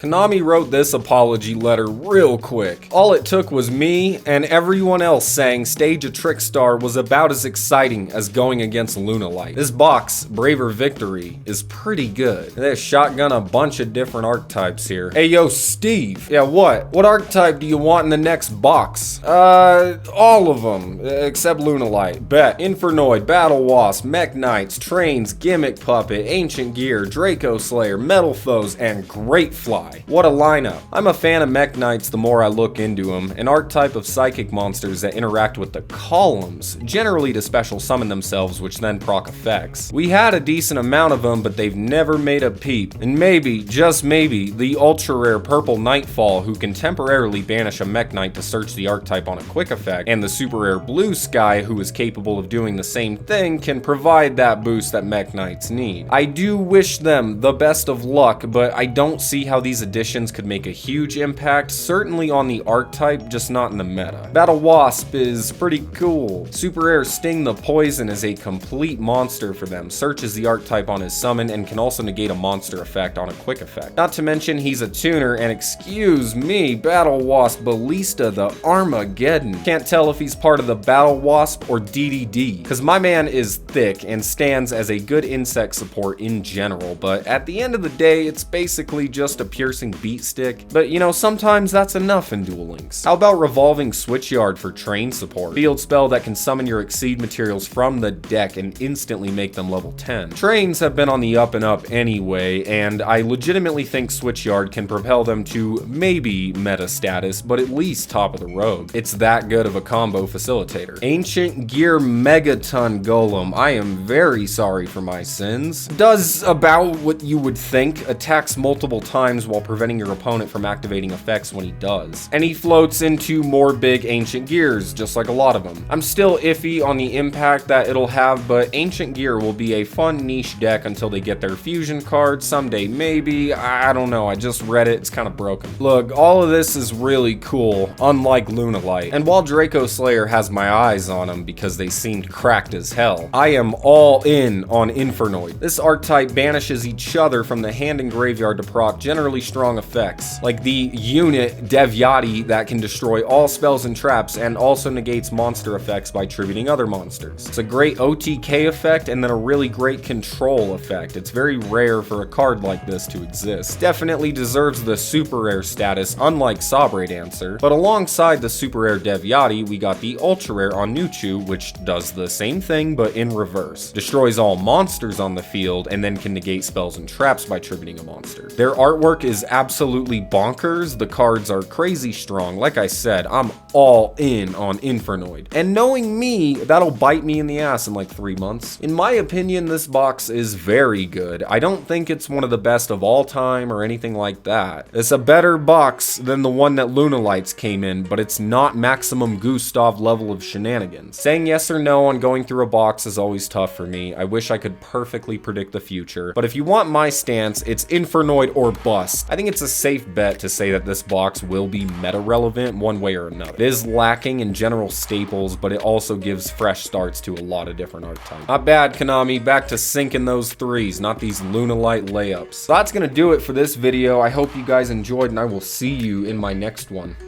Konami wrote this apology letter real quick. All it took was me and everyone else saying Stage of Trickstar was about as exciting as going against Lunalight. This box, Braver Victory, is pretty good. They shotgun a bunch of different archetypes here. Hey yo, Steve. Yeah, what? What archetype do you want in the next box? All of them, except Lunalight. Bet. Infernoid, Battlewasp, Mech Knights, Trains, Gimmick Puppet, Ancient Gear, Dracoslayer, Metal Foes, and Great Fly. What a lineup. I'm a fan of Mech Knights the more I look into them, an archetype of psychic monsters that interact with the columns, generally to special summon themselves which then proc effects. We had a decent amount of them, but they've never made a peep. And maybe, just maybe, the ultra rare Purple Nightfall who can temporarily banish a Mech Knight to search the archetype on a quick effect, and the super rare Blue Sky who is capable of doing the same thing can provide that boost that Mech Knights need. I do wish them the best of luck, but I don't see how these additions could make a huge impact, certainly on the archetype, just not in the meta. Battlewasp is pretty cool. Super rare Sting the Poison is a complete monster for them, searches the archetype on his summon, and can also negate a monster effect on a quick effect. Not to mention he's a tuner, and excuse me, Battlewasp Ballista the Armageddon. Can't tell if he's part of the Battlewasp or DDD, cause my man is thick and stands as a good insect support in general, but at the end of the day, it's basically just a piercing beat stick, but you know, sometimes that's enough in Duel Links. How about Revolving Switchyard for train support? Field spell that can summon your Exceed materials from the deck and instantly make them level 10. Trains have been on the up and up anyway, and I legitimately think Switchyard can propel them to maybe meta status, but at least top of the road. It's that good of a combo facilitator. Ancient Gear Megaton Golem, I am very sorry for my sins. Does about what you would think, attacks multiple times while preventing your opponent from activating effects when he does. And he floats into more big Ancient Gears, just like a lot of them. I'm still iffy on the impact that it'll have, but Ancient Gear will be a fun niche deck until they get their fusion card, someday maybe, I don't know, I just read it, it's kind of broken. Look, all of this is really cool, unlike Lunalight, and while Dracoslayer has my eyes on him because they seemed cracked as hell, I am all in on Infernoid. This archetype banishes each other from the hand and graveyard to proc generally strong effects, like the unit Devyati that can destroy all spells and traps and also negates monster effects by tributing other monsters. It's a great OTK effect and then a really great control effect. It's very rare for a card like this to exist. Definitely deserves the super rare status, unlike Sabre Dancer, but alongside the super rare Devyati, we got the ultra rare on Nuchu, which does the same thing but in reverse. Destroys all monsters on the field and then can negate spells and traps by tributing a monster. Their artwork is absolutely bonkers. The cards are crazy strong. Like I said, I'm all in on Infernoid. And knowing me, that'll bite me in the ass in like 3 months. In my opinion, this box is very good. I don't think it's one of the best of all time or anything like that. It's a better box than the one that Lunalights came in, but it's not maximum Gustav level of shenanigans. Saying yes or no on going through a box is always tough for me. I wish I could perfectly predict the future, but if you want my stance, it's Infernoid or bust. I think it's a safe bet to say that this box will be meta relevant one way or another. It is lacking in general staples, but it also gives fresh starts to a lot of different archetypes. Not bad, Konami. Back to sinking those threes, not these Lunalight layups. So that's gonna do it for this video. I hope you guys enjoyed, and I will see you in my next one.